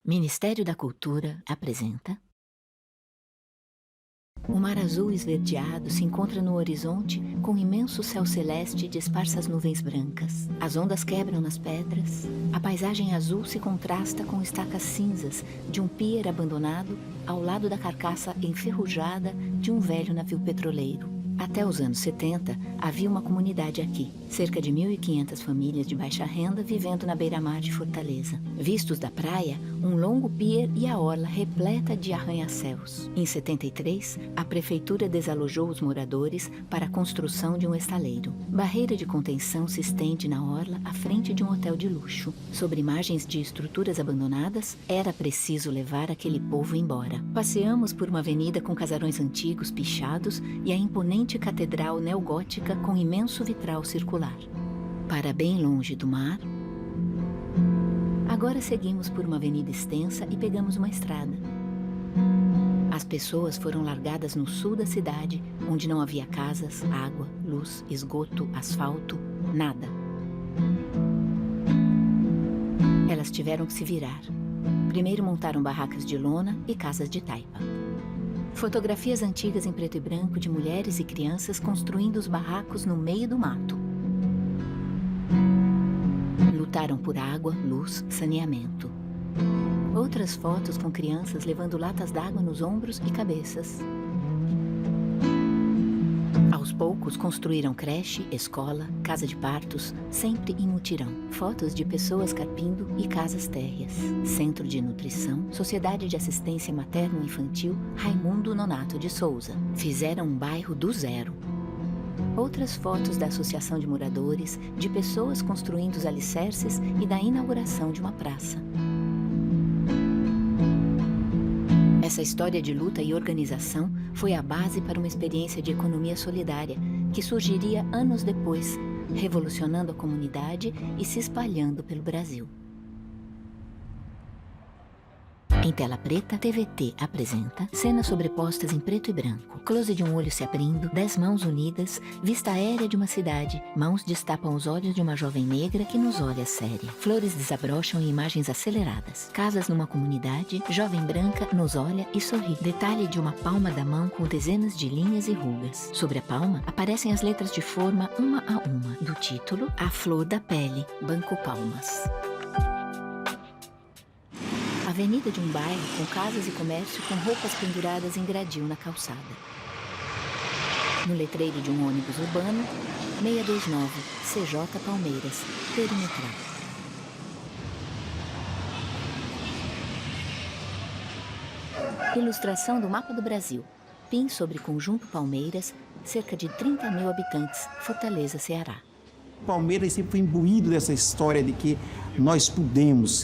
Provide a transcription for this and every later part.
Ministério da Cultura apresenta. O mar azul esverdeado se encontra no horizonte com um imenso céu celeste de esparsas nuvens brancas. As ondas quebram nas pedras. A paisagem azul se contrasta com estacas cinzas de um pier abandonado ao lado da carcaça enferrujada de um velho navio petroleiro. Até os anos 70, havia uma comunidade aqui, cerca de 1.500 famílias de baixa renda vivendo na beira-mar de Fortaleza. Vistos da praia, um longo pier e a orla repleta de arranha-céus. Em 73, a prefeitura desalojou os moradores para a construção de um estaleiro. Barreira de contenção se estende na orla à frente de um hotel de luxo. Sobre margens de estruturas abandonadas, era preciso levar aquele povo embora. Passeamos por uma avenida com casarões antigos pichados e a imponente catedral neogótica com imenso vitral circular. Para bem longe do mar, agora seguimos por uma avenida extensa e pegamos uma estrada. As pessoas foram largadas no sul da cidade, onde não havia casas, água, luz, esgoto, asfalto, nada. Elas tiveram que se virar. Primeiro montaram barracas de lona e casas de taipa. Fotografias antigas em preto e branco de mulheres e crianças construindo os barracos no meio do mato. Lutaram por água, luz, saneamento. Outras fotos com crianças levando latas d'água nos ombros e cabeças. Aos poucos construíram creche, escola, casa de partos, sempre em mutirão. Fotos de pessoas carpindo e casas térreas. Centro de nutrição, Sociedade de Assistência Materno-Infantil Raimundo Nonato de Souza. Fizeram um bairro do zero. Outras fotos da Associação de Moradores, de pessoas construindo os alicerces e da inauguração de uma praça. Essa história de luta e organização foi a base para uma experiência de economia solidária que surgiria anos depois, revolucionando a comunidade e se espalhando pelo Brasil. Em tela preta, TVT apresenta cenas sobrepostas em preto e branco. Close de um olho se abrindo, 10 mãos unidas, vista aérea de uma cidade. Mãos destapam os olhos de uma jovem negra que nos olha séria. Flores desabrocham em imagens aceleradas. Casas numa comunidade, jovem branca nos olha e sorri. Detalhe de uma palma da mão com dezenas de linhas e rugas. Sobre a palma, aparecem as letras de forma uma a uma. Do título, A Flor da Pele, Banco Palmas. Avenida de um bairro com casas e comércio com roupas penduradas em gradil na calçada. No letreiro de um ônibus urbano, 629, CJ Palmeiras, perimetral. Ilustração do mapa do Brasil. PIN sobre Conjunto Palmeiras, cerca de 30 mil habitantes, Fortaleza, Ceará. Palmeiras sempre foi imbuído dessa história de que nós podemos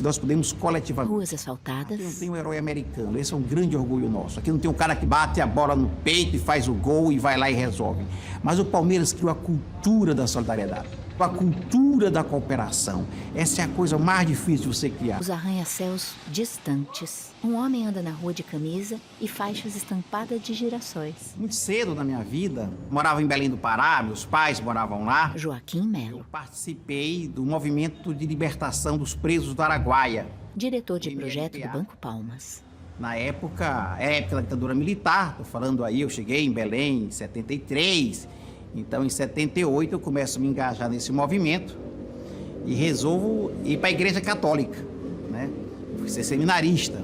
coletivamente. Ruas asfaltadas. Aqui não tem um herói americano, esse é um grande orgulho nosso. Aqui não tem um cara que bate a bola no peito e faz o gol e vai lá e resolve. Mas o Palmeiras criou a cultura da solidariedade, a cultura da cooperação. Essa é a coisa mais difícil de você criar. Os arranha-céus distantes. Um homem anda na rua de camisa e faixas estampadas de girassóis. Muito cedo na minha vida, morava em Belém do Pará, meus pais moravam lá. Joaquim Melo. Eu participei do movimento de libertação dos presos do Araguaia. Diretor de projeto do Banco Palmas. Na época da ditadura militar, estou falando aí, eu cheguei em Belém em 73. Então, em 78, eu começo a me engajar nesse movimento e resolvo ir para a Igreja Católica, né? Fui ser seminarista.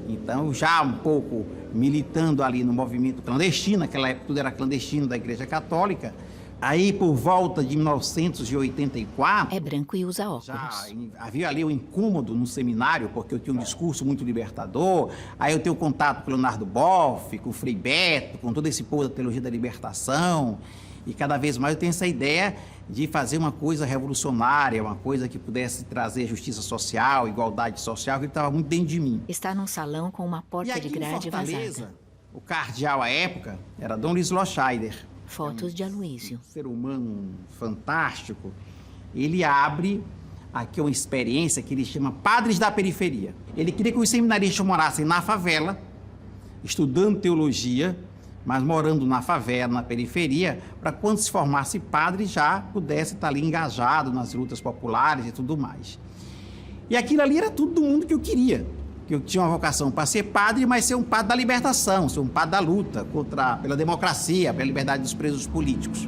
Então, já um pouco militando ali no movimento clandestino, naquela época tudo era clandestino da Igreja Católica. Aí, por volta de 1984... É branco e usa óculos. Já havia ali um incômodo no seminário, porque eu tinha um discurso muito libertador. Aí eu tenho contato com Leonardo Boff, com Frei Beto, com todo esse povo da teologia da libertação. E cada vez mais eu tenho essa ideia de fazer uma coisa revolucionária, uma coisa que pudesse trazer justiça social, igualdade social, que estava muito dentro de mim. Está num salão com uma porta de grade vazada. O cardeal à época era Dom Luiz Loscheider. Fotos de Aloísio. Um ser humano fantástico. Ele abre aqui uma experiência que ele chama Padres da Periferia. Ele queria que os seminaristas morassem na favela, estudando teologia, mas morando na favela, na periferia, para quando se formasse padre já pudesse estar ali engajado nas lutas populares e tudo mais. E aquilo ali era tudo do mundo que eu queria. que eu tinha uma vocação para ser padre, mas ser um padre da libertação, ser um padre da luta pela democracia, pela liberdade dos presos políticos.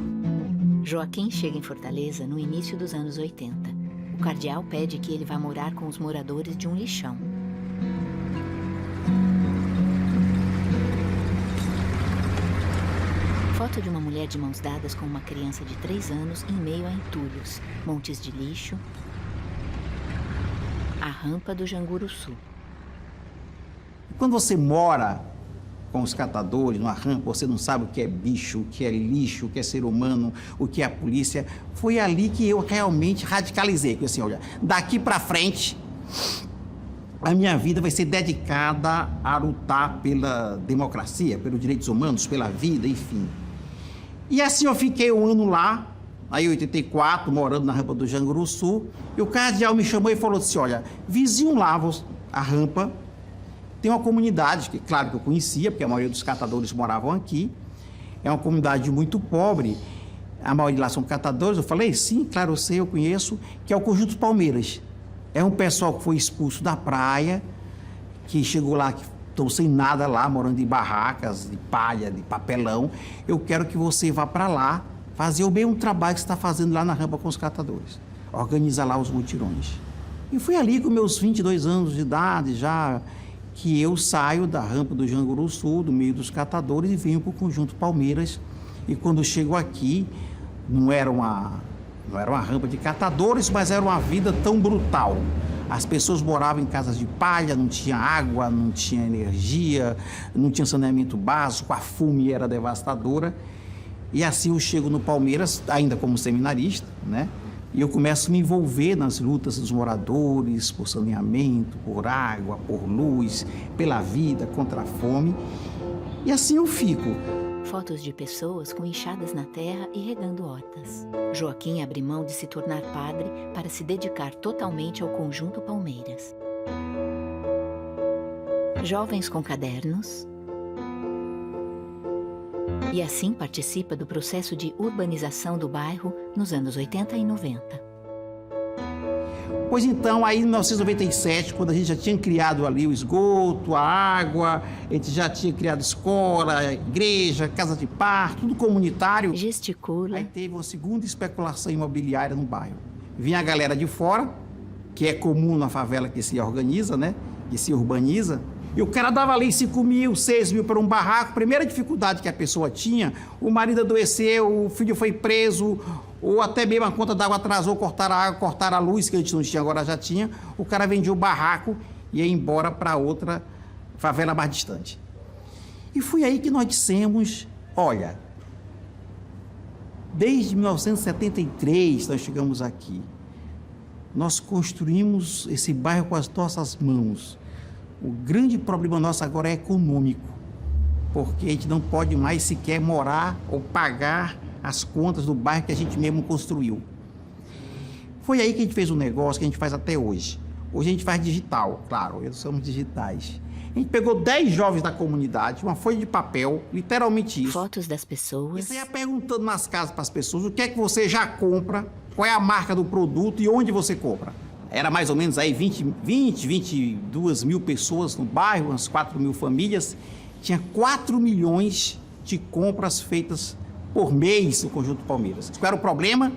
Joaquim chega em Fortaleza no início dos anos 80. O cardeal pede que ele vá morar com os moradores de um lixão. Foto de uma mulher de mãos dadas com uma criança de 3 anos em meio a entulhos, montes de lixo, a rampa do Janguruçu. Quando você mora com os catadores numa rampa, você não sabe o que é bicho, o que é lixo, o que é ser humano, o que é a polícia. Foi ali que eu realmente radicalizei. Porque assim, olha, daqui para frente, a minha vida vai ser dedicada a lutar pela democracia, pelos direitos humanos, pela vida, enfim. E assim eu fiquei um ano lá, aí em 84, morando na rampa do Janguruçu, e o cardeal me chamou e falou assim, olha, vizinho lá, a rampa, tem uma comunidade, que claro que eu conhecia, porque a maioria dos catadores moravam aqui. É uma comunidade muito pobre, a maioria lá são catadores. Eu falei, sim, claro, eu sei, eu conheço, que é o Conjunto Palmeiras. É um pessoal que foi expulso da praia, que chegou lá, que estão sem nada lá, morando em barracas, de palha, de papelão. Eu quero que você vá para lá, fazer o mesmo trabalho que você está fazendo lá na rampa com os catadores. Organiza lá os mutirões. E foi ali com meus 22 anos de idade já, que eu saio da rampa do Janguruçu, do meio dos catadores, e venho para o Conjunto Palmeiras. E quando eu chego aqui, não era uma rampa de catadores, mas era uma vida tão brutal. As pessoas moravam em casas de palha, não tinha água, não tinha energia, não tinha saneamento básico, a fome era devastadora. E assim eu chego no Palmeiras, ainda como seminarista, né? E eu começo a me envolver nas lutas dos moradores, por saneamento, por água, por luz, pela vida, contra a fome. E assim eu fico. Fotos de pessoas com enxadas na terra e regando hortas. Joaquim abre mão de se tornar padre para se dedicar totalmente ao Conjunto Palmeiras. Jovens com cadernos. E assim participa do processo de urbanização do bairro nos anos 80 e 90. Pois então, aí em 1997, quando a gente já tinha criado ali o esgoto, a água, a gente já tinha criado escola, igreja, casa de parto, tudo comunitário. Gesticula. Aí teve uma segunda especulação imobiliária no bairro. Vinha a galera de fora, que é comum na favela que se organiza, né? Que se urbaniza. E o cara dava ali 5 mil, 6 mil para um barraco. Primeira dificuldade que a pessoa tinha, o marido adoeceu, o filho foi preso, ou até mesmo a conta d'água atrasou, cortaram a água, cortaram a luz, que a gente não tinha, agora já tinha. O cara vendia o barraco e ia embora para outra favela mais distante. E foi aí que nós dissemos, olha, desde 1973 nós chegamos aqui. Nós construímos esse bairro com as nossas mãos. O grande problema nosso agora é econômico, porque a gente não pode mais sequer morar ou pagar as contas do bairro que a gente mesmo construiu. Foi aí que a gente fez um negócio que a gente faz até hoje. Hoje a gente faz digital, claro, nós somos digitais. A gente pegou 10 jovens da comunidade, uma folha de papel, literalmente isso. Fotos das pessoas. E você ia perguntando nas casas para as pessoas o que é que você já compra, qual é a marca do produto e onde você compra. Era mais ou menos aí 22 mil pessoas no bairro, umas 4 mil famílias. Tinha 4 milhões de compras feitas por mês no Conjunto Palmeiras. Qual era o problema?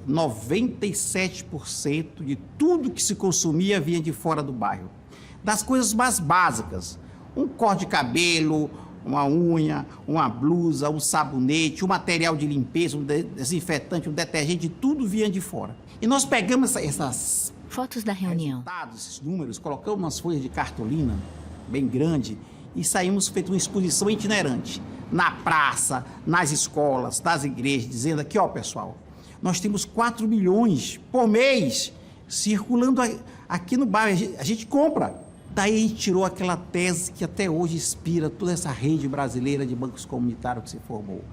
97% de tudo que se consumia vinha de fora do bairro. Das coisas mais básicas, um corte de cabelo, uma unha, uma blusa, um sabonete, um material de limpeza, um desinfetante, um detergente, tudo vinha de fora. E nós pegamos essas fotos da reunião, esses números, colocamos nas folhas de cartolina, bem grande, e saímos feito uma exposição itinerante, na praça, nas escolas, nas igrejas, dizendo aqui, ó pessoal, nós temos 4 milhões por mês circulando aqui no bairro, a gente compra. Daí a gente tirou aquela tese que até hoje inspira toda essa rede brasileira de bancos comunitários que se formou,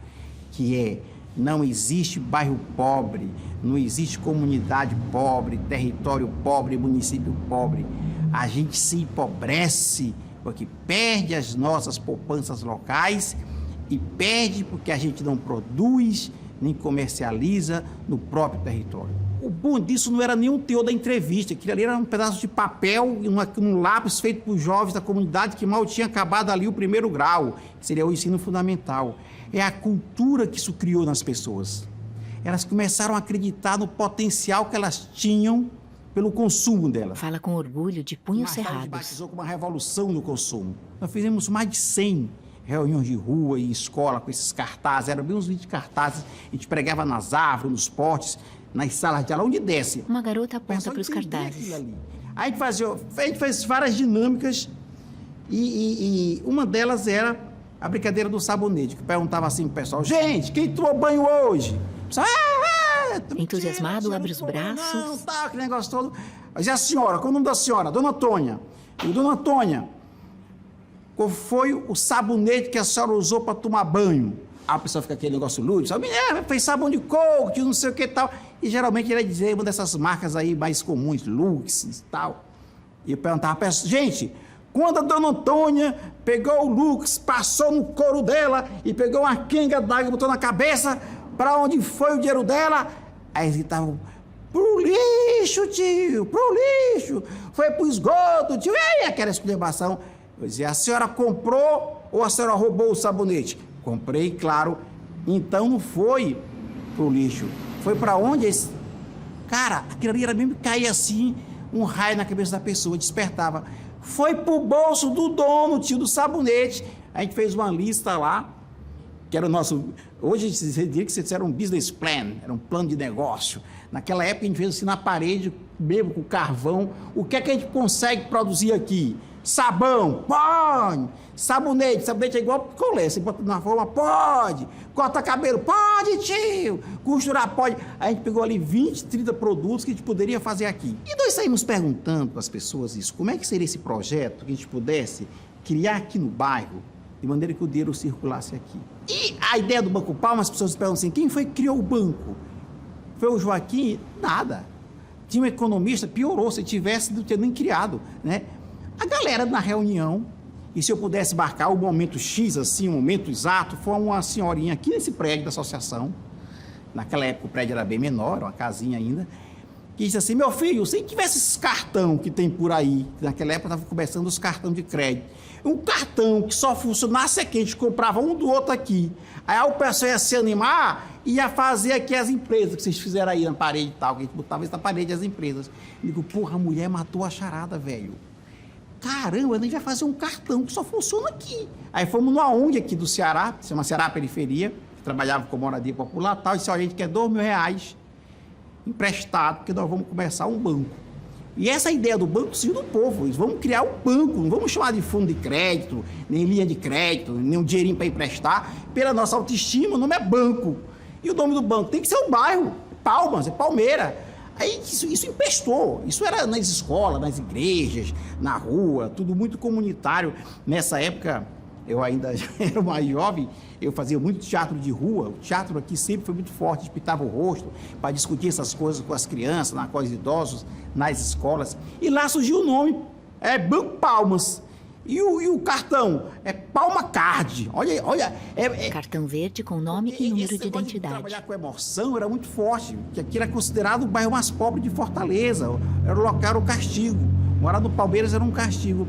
que é: não existe bairro pobre, não existe comunidade pobre, território pobre, município pobre. A gente se empobrece porque perde as nossas poupanças locais e perde porque a gente não produz nem comercializa no próprio território. O bom disso não era nem o teor da entrevista, aquilo ali era um pedaço de papel e um lápis feito por jovens da comunidade que mal tinha acabado ali o primeiro grau, que seria o ensino fundamental. É a cultura que isso criou nas pessoas. Elas começaram a acreditar no potencial que elas tinham pelo consumo delas. Fala com orgulho, de punhos Mais tarde cerrados. batizou como uma revolução no consumo. Nós fizemos mais de 100 reuniões de rua e escola com esses cartazes, eram bem uns 20 cartazes, a gente pregava nas árvores, nos portes, nas salas de aula, onde desce. Uma garota O aponta pessoal para os entendia cartazes. aquilo ali. Aí a gente fez várias dinâmicas e uma delas era a brincadeira do sabonete, que perguntava assim pro pessoal: gente, quem tomou banho hoje? O pessoal, Entusiasmado, abre os não tomou banho braços. Não, tá, aquele negócio todo. Mas e a senhora? Qual é o nome da senhora? Dona Antônia. E Dona Antônia, qual foi o sabonete que a senhora usou para tomar banho? Aí a pessoa fica aquele negócio lúdico, sabe? Fez sabão de coco, de não sei o que e tal. E geralmente ele ia dizer uma dessas marcas aí mais comuns, Lux e tal. E eu perguntava pra pessoa: gente, quando a Dona Antônia pegou o Lux, passou no couro dela e pegou uma quenga d'água e botou na cabeça, para onde foi o dinheiro dela? Aí eles gritavam: pro lixo, tio, pro lixo. Foi pro esgoto, tio. E aí, aquela exclamação. Eu dizia: a senhora comprou ou a senhora roubou o sabonete? Comprei, claro. Então não foi pro lixo. Foi para onde esse... Cara, aquilo ali era mesmo que caía assim, um raio na cabeça da pessoa, despertava. Foi pro bolso do dono, tio, do sabonete. A gente fez uma lista lá, que era o nosso... Hoje você diria que isso era um business plan, era um plano de negócio. Naquela época a gente fez assim na parede, mesmo com carvão. O que é que a gente consegue produzir aqui? Sabão, pode. Sabonete é igual picolé, você bota na forma, pode. Corta cabelo, pode, tio. Costurar, pode. A gente pegou ali 20, 30 produtos que a gente poderia fazer aqui. E nós saímos perguntando para as pessoas isso, como é que seria esse projeto que a gente pudesse criar aqui no bairro, de maneira que o dinheiro circulasse aqui. E a ideia do Banco Palma, as pessoas perguntam assim: quem foi que criou o banco? Foi o Joaquim? Nada. Tinha um economista, piorou, se tivesse, não tinha nem criado, né? A galera na reunião, e se eu pudesse marcar o momento X, assim, o momento exato, foi uma senhorinha aqui nesse prédio da associação. Naquela época o prédio era bem menor, uma casinha ainda, que disse assim: meu filho, se tivesse esses cartão que tem por aí, naquela época estava começando os cartões de crédito, um cartão que só funcionasse aqui, a gente comprava um do outro aqui, aí o pessoal ia se animar e ia fazer aqui as empresas que vocês fizeram aí na parede e tal, que a gente botava isso na parede as empresas. Eu digo: porra, a mulher matou a charada, velho. Caramba, a gente vai fazer um cartão que só funciona aqui. Aí fomos numa ONG aqui do Ceará, se chama Ceará Periferia, que trabalhava com moradia popular e tal, e disse: olha, a gente quer R$2.000 emprestado, porque nós vamos começar um banco. E essa ideia do banco surgiu do povo. Eles vamos criar um banco, não vamos chamar de fundo de crédito, nem linha de crédito, nem um dinheirinho para emprestar. Pela nossa autoestima, o nome é banco. E o nome do banco tem que ser o bairro, Palmas, é Palmeira. Aí isso empestou, isso era nas escolas, nas igrejas, na rua, tudo muito comunitário. Nessa época, eu ainda era mais jovem, eu fazia muito teatro de rua. O teatro aqui sempre foi muito forte, a gente pintava o rosto para discutir essas coisas com as crianças, com os idosos, nas escolas. E lá surgiu o nome, Banco Palmas. E o cartão é Palma Card. Olha. Cartão verde com nome e número de identidade. Trabalhar com emoção era muito forte, que aqui era considerado o bairro mais pobre de Fortaleza. Era o local, era o castigo. Morar no Palmeiras era um castigo.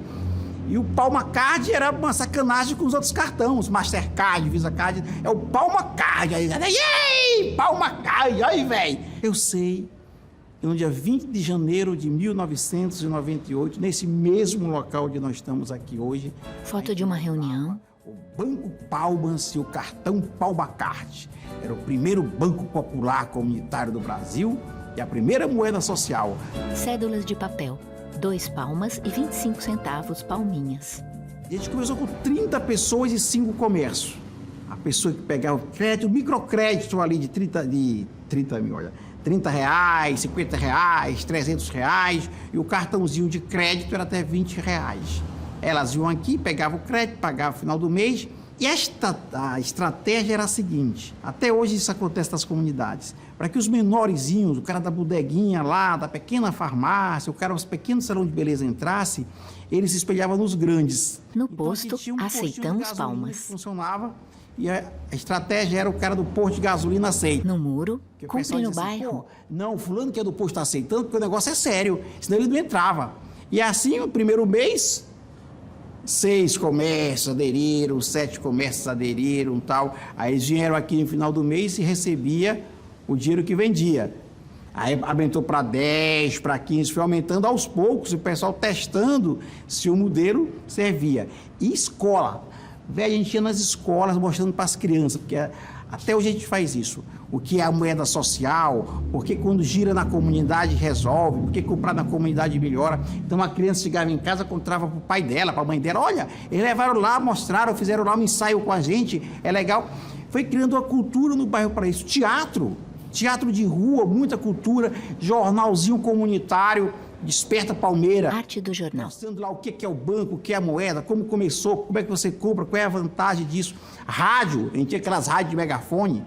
E o Palma Card era uma sacanagem com os outros cartões. Mastercard, Visa Card. É o Palma Card. Aí, Palma Card. Aí, velho. Eu sei que no dia 20 de janeiro de 1998, nesse mesmo local onde nós estamos aqui hoje... Foto de uma reunião. O Banco Palmas e o cartão Palma Card. Era o primeiro banco popular comunitário do Brasil e a primeira moeda social. Cédulas de papel. 2 palmas e 25 centavos palminhas. E a gente começou com 30 pessoas e 5 comércios. A pessoa que pegava o crédito, o microcrédito ali de 30 mil, olha... R$30, R$50, R$300, e o cartãozinho de crédito era até R$20. Elas iam aqui, pegavam o crédito, pagavam no final do mês, e a estratégia era a seguinte: até hoje isso acontece nas comunidades, para que os menorzinhos, o cara da bodeguinha lá, da pequena farmácia, o cara dos pequenos salão de beleza entrasse, ele se espelhava nos grandes. No Então, posto, tinha um postinho de aceitamos gasolina palmas. que funcionava, E a estratégia era o cara do posto de gasolina aceita. No muro, cumpre no Assim, bairro. não, fulano que é do posto está aceitando porque o negócio é sério, senão ele não entrava. E assim, no primeiro mês, 6 comércios aderiram, 7 comércios aderiram, tal. Aí eles vieram aqui no final do mês e recebia o dinheiro que vendia. Aí aumentou para 10, para 15, foi aumentando aos poucos, o pessoal testando se o modelo servia. E escola. Velho, a gente ia nas escolas mostrando para as crianças, porque até hoje a gente faz isso. O que é a moeda social, porque quando gira na comunidade resolve, porque comprar na comunidade melhora. Então a criança chegava em casa, contava para o pai dela, para a mãe dela, olha, eles levaram lá, mostraram, fizeram lá um ensaio com a gente, é legal. Foi criando uma cultura no bairro para isso. Teatro de rua, muita cultura, jornalzinho comunitário, Desperta Palmeira. Arte do jornal. Mostrando lá o que é o banco, o que é a moeda, como começou, como é que você compra, qual é a vantagem disso. Rádio, a gente tinha aquelas rádios de megafone.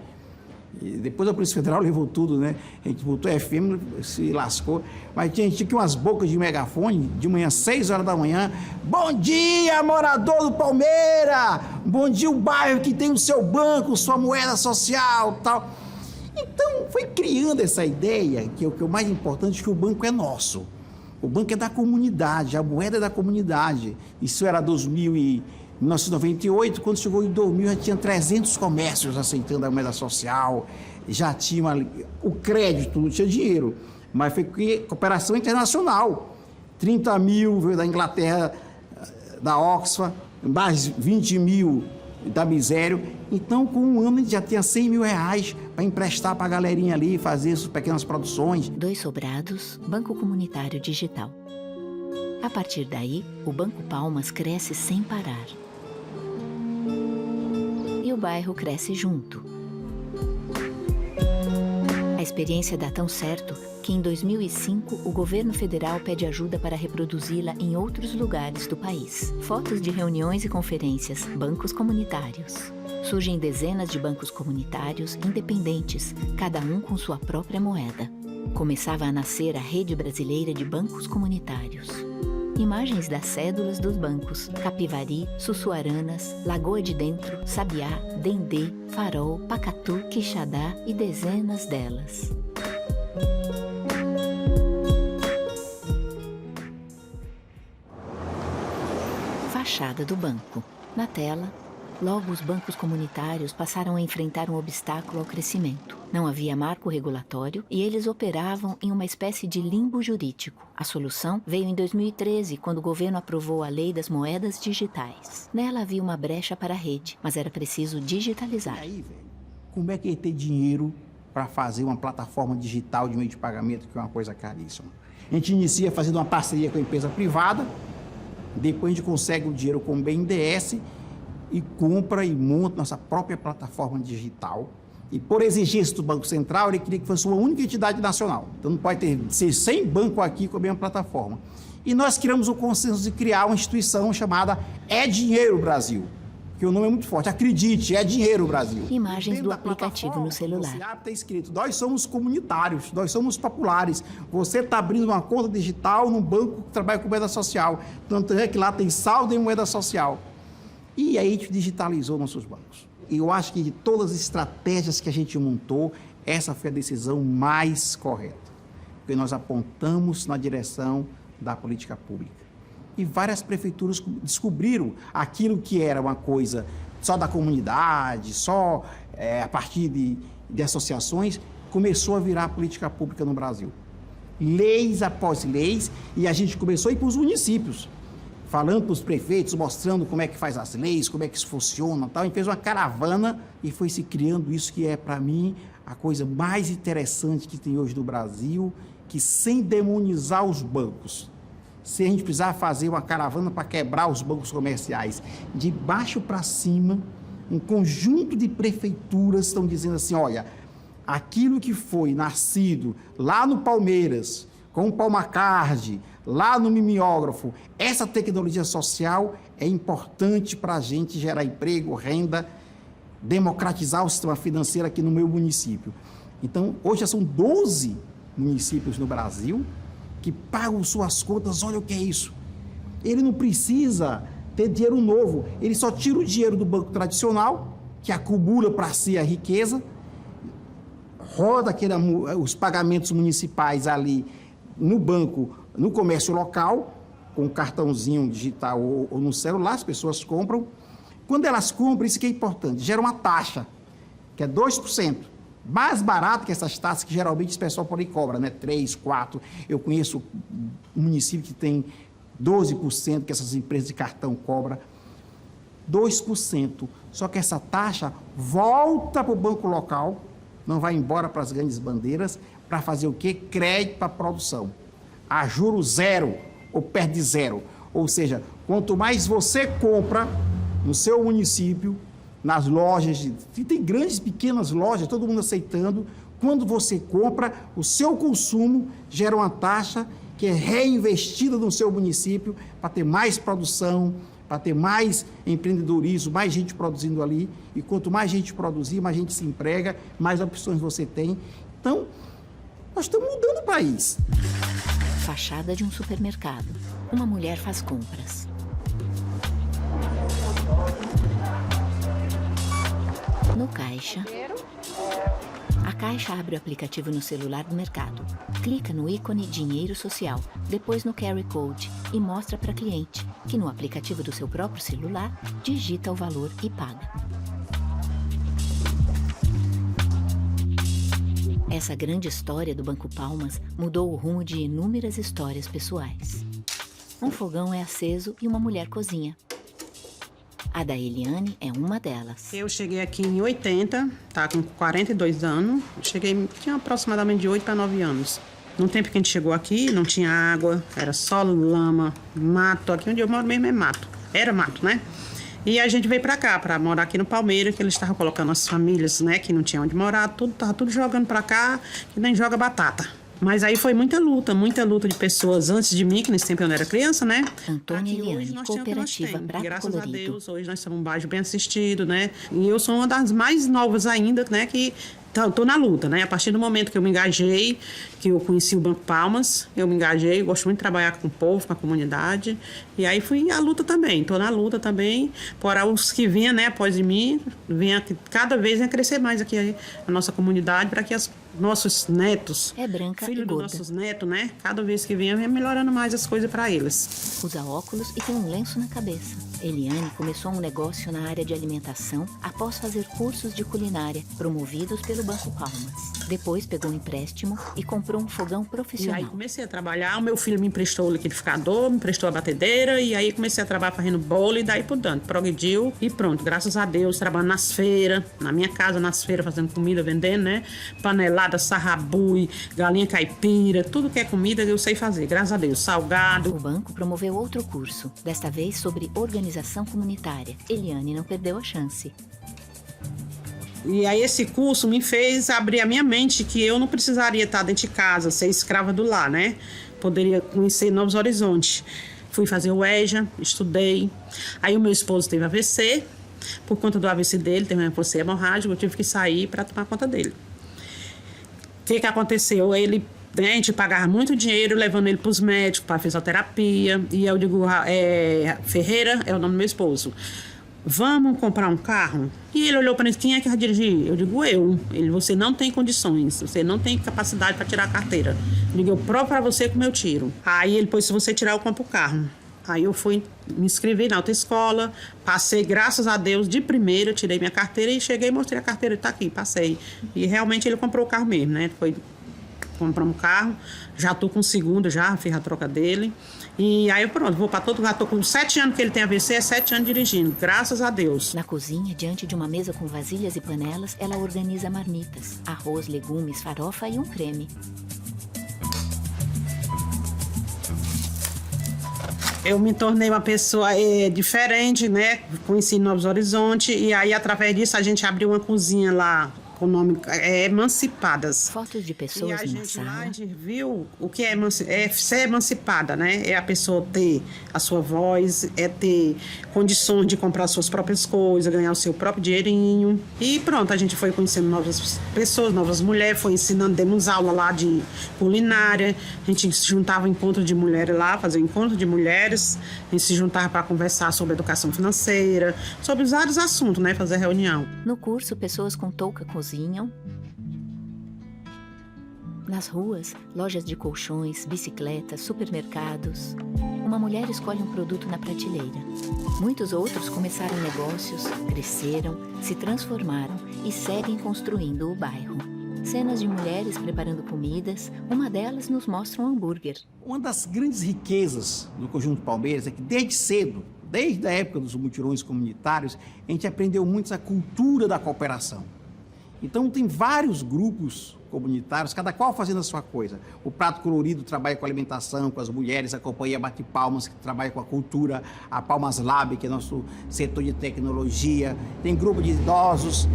E depois a Polícia Federal levou tudo, né? A gente botou FM, se lascou. Mas a gente tinha aqui umas bocas de megafone, de manhã, 6 horas da manhã. Bom dia, morador do Palmeira! Bom dia, o bairro que tem o seu banco, sua moeda social, tal. Então, foi criando essa ideia, que é o mais importante, que o banco é nosso. O banco é da comunidade, a moeda é da comunidade. Isso era 1998, quando chegou em 2000, já tinha 300 comércios aceitando a moeda social, já tinha o crédito, não tinha dinheiro, mas foi cooperação internacional. 30 mil veio da Inglaterra, da Oxfam, mais 20 mil da Misério. Então, com um ano, a gente já tinha 100 mil reais para emprestar para a galerinha ali, fazer suas pequenas produções. 2 Sobrados, Banco Comunitário Digital. A partir daí, o Banco Palmas cresce sem parar. E o bairro cresce junto. A experiência dá tão certo que, em 2005, o governo federal pede ajuda para reproduzi-la em outros lugares do país. Fotos de reuniões e conferências, bancos comunitários. Surgem dezenas de bancos comunitários independentes, cada um com sua própria moeda. Começava a nascer a Rede Brasileira de Bancos Comunitários. Imagens das cédulas dos bancos: Capivari, Sussuaranas, Lagoa de Dentro, Sabiá, Dendê, Farol, Pacatu, Quixadá e dezenas delas. Fachada do banco. Na tela, logo os bancos comunitários passaram a enfrentar um obstáculo ao crescimento. Não havia marco regulatório e eles operavam em uma espécie de limbo jurídico. A solução veio em 2013, quando o governo aprovou a Lei das Moedas Digitais. Nela havia uma brecha para a rede, mas era preciso digitalizar. E aí, velho, como é que ia ter dinheiro para fazer uma plataforma digital de meio de pagamento, que é uma coisa caríssima? A gente inicia fazendo uma parceria com a empresa privada, depois a gente consegue o dinheiro com o BNDES e compra e monta nossa própria plataforma digital. E por exigência do Banco Central, ele queria que fosse uma única entidade nacional. Então não pode ser 100 bancos aqui com a mesma plataforma. E nós criamos o consenso de criar uma instituição chamada É Dinheiro Brasil, que o nome é muito forte. Acredite, é Dinheiro Brasil. Imagens do aplicativo no celular. Você abre, está escrito: nós somos comunitários, nós somos populares. Você está abrindo uma conta digital num banco que trabalha com moeda social. Tanto é que lá tem saldo em moeda social. E aí a gente digitalizou nossos bancos. E eu acho que de todas as estratégias que a gente montou, essa foi a decisão mais correta. Porque nós apontamos na direção da política pública. E várias prefeituras descobriram aquilo que era uma coisa só da comunidade, só a partir de associações, começou a virar política pública no Brasil. Leis após leis, e a gente começou a ir para os municípios, falando para os prefeitos, mostrando como é que faz as leis, como é que isso funciona, tal. A gente fez uma caravana e foi se criando isso que é, para mim, a coisa mais interessante que tem hoje no Brasil, que sem demonizar os bancos, se a gente precisar fazer uma caravana para quebrar os bancos comerciais, de baixo para cima, um conjunto de prefeituras estão dizendo assim: olha, aquilo que foi nascido lá no Palmeiras, com o Palmacard, lá no mimeógrafo, essa tecnologia social é importante para a gente gerar emprego, renda, democratizar o sistema financeiro aqui no meu município. Então, hoje já são 12 municípios no Brasil que pagam suas contas. Olha o que é isso. Ele não precisa ter dinheiro novo, ele só tira o dinheiro do banco tradicional que acumula para si a riqueza, roda os pagamentos municipais ali no banco, no comércio local, com um cartãozinho digital ou no celular, as pessoas compram. Quando elas compram, isso que é importante, gera uma taxa, que é 2%, mais barato que essas taxas que geralmente o pessoal por aí cobra, né? 3%, 4%. Eu conheço um município que tem 12% que essas empresas de cartão cobram. 2%. Só que essa taxa volta para o banco local, não vai embora para as grandes bandeiras, para fazer o quê? Crédito para a produção. A juro zero ou perto de zero. Ou seja, quanto mais você compra no seu município, nas lojas, e tem grandes e pequenas lojas, todo mundo aceitando, quando você compra, o seu consumo gera uma taxa que é reinvestida no seu município para ter mais produção, para ter mais empreendedorismo, mais gente produzindo ali. E quanto mais gente produzir, mais gente se emprega, mais opções você tem. Então, nós estamos mudando o país. Fachada de um supermercado. Uma mulher faz compras. No caixa, a caixa abre o aplicativo no celular do mercado. Clica no ícone Dinheiro Social, depois no QR Code e mostra para a cliente, que no aplicativo do seu próprio celular, digita o valor e paga. Essa grande história do Banco Palmas mudou o rumo de inúmeras histórias pessoais. Um fogão é aceso e uma mulher cozinha. A da Eliane é uma delas. Eu cheguei aqui em 80, tá com 42 anos. Tinha aproximadamente de 8 para 9 anos. No tempo que a gente chegou aqui, não tinha água, era só lama, mato. Aqui onde eu moro mesmo é mato. Era mato, né? E a gente veio pra cá, pra morar aqui no Palmeiras, que eles estavam colocando as famílias, né, que não tinham onde morar, tava tudo jogando pra cá, que nem joga batata. Mas aí foi muita luta de pessoas antes de mim, que nesse tempo eu não era criança, né? Antônia Eliane, cooperativa Prato Graças Colorido. a Deus, hoje nós somos um bairro bem assistido, né? E eu sou uma das mais novas ainda, né, que tô na luta, né? A partir do momento que eu me engajei, que eu conheci o Banco Palmas, eu me engajei, gosto muito de trabalhar com o povo, com a comunidade. E aí fui à luta também, tô na luta também. Para os que vinham, né, após de mim, cada vez venha crescer mais aqui a nossa comunidade, para que nossos netos, É branca filho e dos gorda. nossos netos, né, cada vez que venha melhorando mais as coisas para eles. Usa óculos e tem um lenço na cabeça. Eliane começou um negócio na área de alimentação após fazer cursos de culinária promovidos pelo Banco Palmas. Depois pegou um empréstimo e comprou um fogão E profissional. aí comecei a trabalhar, o meu filho me emprestou o liquidificador, me emprestou a batedeira, e aí comecei a trabalhar fazendo bolo e daí por diante. Progrediu e pronto, graças a Deus, trabalhando nas feiras, na minha casa, nas feiras, fazendo comida, vendendo, né? Panelada, sarrabui, galinha caipira, tudo que é comida eu sei fazer, graças a Deus. Salgado. O banco promoveu outro curso, desta vez sobre organização comunitária. Eliane não perdeu a chance. E aí esse curso me fez abrir a minha mente que eu não precisaria estar dentro de casa, ser escrava do lar, né? Poderia conhecer novos horizontes. Fui fazer o EJA, estudei. Aí o meu esposo teve AVC. Por conta do AVC dele, teve um AVC hemorrágico, eu tive que sair para tomar conta dele. O que aconteceu? Ele, né, a gente pagava muito dinheiro levando ele para os médicos, para fisioterapia. E eu digo, Ferreira é o nome do meu esposo. Vamos comprar um carro? E ele olhou para mim, quem é que vai dirigir? Eu digo, eu. Ele, você não tem condições, você não tem capacidade para tirar a carteira. Eu digo, eu provo para você como eu tiro. Aí ele, pois se você tirar, eu compro o carro. Aí eu fui, me inscrevi na autoescola, passei, graças a Deus, de primeira, tirei minha carteira e cheguei e mostrei a carteira, tá aqui, passei. E realmente ele comprou o carro mesmo, né? Compramos um carro, já tô com o segundo, já fiz a troca dele. E aí pronto, vou para todo lugar. Tô com 7 anos que ele tem AVC, é 7 anos dirigindo, graças a Deus. Na cozinha, diante de uma mesa com vasilhas e panelas, ela organiza marmitas, arroz, legumes, farofa e um creme. Eu me tornei uma pessoa diferente, né? Conheci novos horizontes. E aí, através disso, a gente abriu uma cozinha lá com o nome Emancipadas. Fotos de E pessoas a numa gente lá, sala. a gente viu o que é ser emancipada, né? É a pessoa ter a sua voz, é ter condições de comprar suas próprias coisas, ganhar o seu próprio dinheirinho. E pronto, a gente foi conhecendo novas pessoas, novas mulheres, foi ensinando, demos aula lá de culinária. A gente se juntava em encontro de mulheres lá, fazia um encontro de mulheres. A gente se juntava para conversar sobre educação financeira, sobre vários assuntos, né? Fazer reunião. No curso, pessoas com touca cozinham. Nas ruas, lojas de colchões, bicicletas, supermercados. Uma mulher escolhe um produto na prateleira. Muitos outros começaram negócios, cresceram, se transformaram e seguem construindo o bairro. Cenas de mulheres preparando comidas, uma delas nos mostra um hambúrguer. Uma das grandes riquezas do Conjunto Palmeiras é que desde cedo, desde a época dos mutirões comunitários, a gente aprendeu muito a cultura da cooperação. Então tem vários grupos comunitários, cada qual fazendo a sua coisa. O Prato Colorido trabalha com alimentação, com as mulheres, a Companhia Bate Palmas, que trabalha com a cultura, a Palmas Lab, que é nosso setor de tecnologia, tem grupo de idosos,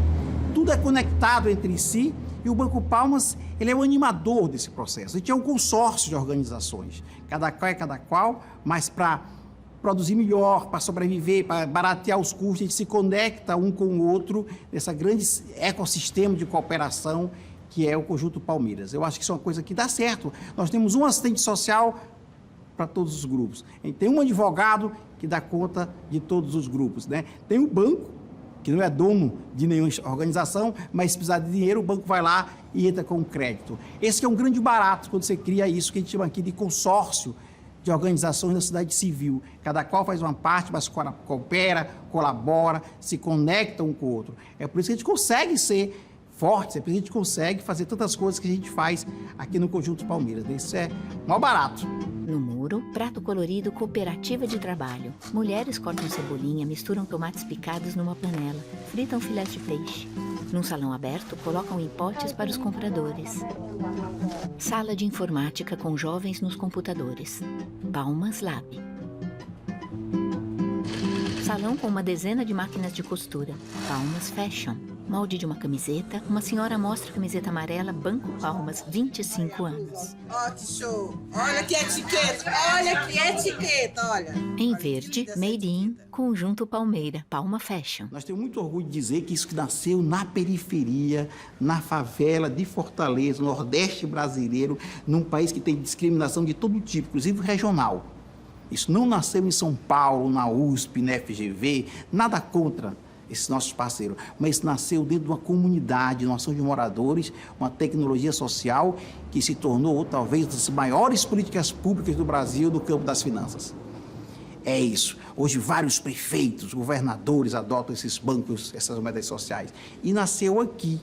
tudo é conectado entre si e o Banco Palmas, ele é o animador desse processo. A gente é um consórcio de organizações, cada qual é cada qual, mas para produzir melhor, para sobreviver, para baratear os custos, a gente se conecta um com o outro nesse grande ecossistema de cooperação que é o Conjunto Palmeiras. Eu acho que isso é uma coisa que dá certo. Nós temos um assistente social para todos os grupos. A gente tem um advogado que dá conta de todos os grupos, né? Tem o banco, que não é dono de nenhuma organização, mas se precisar de dinheiro, o banco vai lá e entra com crédito. Esse que é um grande barato quando você cria isso que a gente chama aqui de consórcio de organizações da sociedade civil. Cada qual faz uma parte, mas coopera, colabora, se conecta um com o outro. É por isso que a gente consegue ser fortes, é por isso que a gente consegue fazer tantas coisas que a gente faz aqui no Conjunto Palmeiras. Isso é mó barato. No muro, prato colorido, cooperativa de trabalho. Mulheres cortam cebolinha, misturam tomates picados numa panela, fritam filés de peixe. Num salão aberto, colocam em potes para os compradores. Sala de informática com jovens nos computadores. Palmas Lab. Salão com uma dezena de máquinas de costura. Palmas Fashion. Molde de uma camiseta, uma senhora mostra a camiseta amarela Banco Palmas, 25 anos. Ó, que show! Olha que etiqueta! Olha que etiqueta, olha! Em verde, Made in, Conjunto Palmeira, Palma Fashion. Nós temos muito orgulho de dizer que isso nasceu na periferia, na favela de Fortaleza, no Nordeste brasileiro, num país que tem discriminação de todo tipo, inclusive regional. Isso não nasceu em São Paulo, na USP, na FGV, nada contra esses nossos parceiros, mas nasceu dentro de uma comunidade, uma ação de moradores, uma tecnologia social que se tornou talvez das maiores políticas públicas do Brasil no campo das finanças. É isso. Hoje vários prefeitos, governadores adotam esses bancos, essas moedas sociais. E nasceu aqui,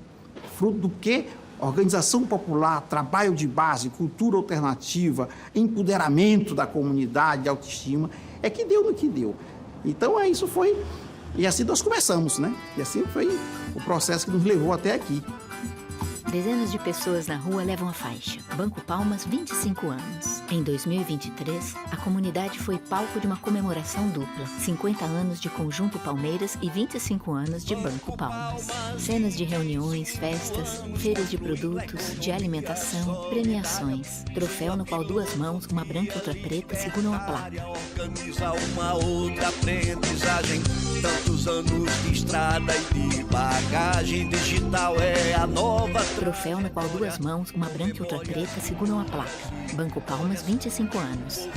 fruto do quê? Organização popular, trabalho de base, cultura alternativa, empoderamento da comunidade, autoestima, é que deu no que deu. Então, isso foi... E assim nós começamos, né? E assim foi o processo que nos levou até aqui. Dezenas de pessoas na rua levam a faixa. Banco Palmas, 25 anos. Em 2023, a comunidade foi palco de uma comemoração dupla. 50 anos de Conjunto Palmeiras e 25 anos de Banco Palmas. Cenas de reuniões, festas, feiras de produtos, de alimentação, premiações. Troféu no qual duas mãos, uma branca e outra preta, seguram a placa. Organiza uma outra aprendizagem. Tantos anos de estrada e de bagagem digital é a nova. Troféu no qual duas mãos, uma branca e outra preta, seguram a placa. Banco Palmas, 25 anos.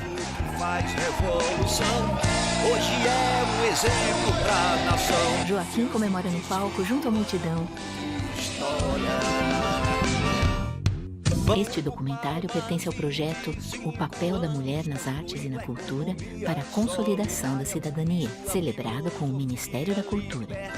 Faz revolução, hoje é um exemplo pra nação. Joaquim comemora no palco junto à multidão. Este documentário pertence ao projeto O Papel da Mulher nas Artes e na Cultura para a Consolidação da Cidadania, celebrado com o Ministério da Cultura.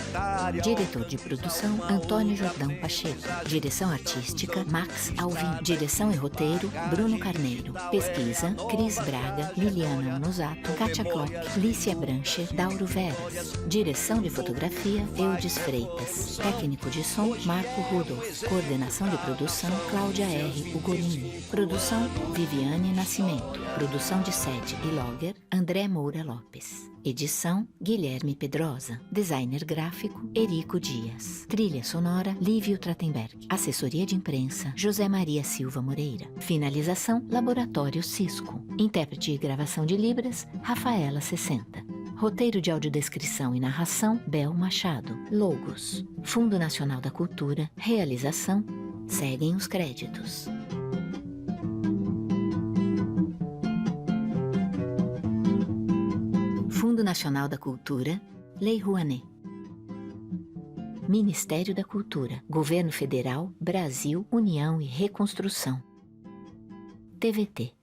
Diretor de produção, Antônio Jordão Pacheco. Direção artística, Max Alvim. Direção e roteiro, Bruno Carneiro. Pesquisa, Cris Braga, Liliana Onosato, Kátia Klock, Lícia Brancher, Dauro Veras. Direção de fotografia, Eudes Freitas. Técnico de som, Marco Rudolph. Coordenação de produção, Cláudia R. Henri Ugolini. Produção Viviane Nascimento. Produção de sede e logger André Moura Lopes. Edição Guilherme Pedrosa. Designer gráfico Erico Dias. Trilha sonora Lívio Trachtenberg. Assessoria de imprensa José Maria Silva Moreira. Finalização Laboratório Cisco. Intérprete e gravação de Libras Rafaela 60. Roteiro de audiodescrição e narração Bel Machado. Logos Fundo Nacional da Cultura. Realização seguem os créditos. Fundo Nacional da Cultura, Lei Rouanet. Ministério da Cultura, Governo Federal, Brasil, União e Reconstrução. TVT.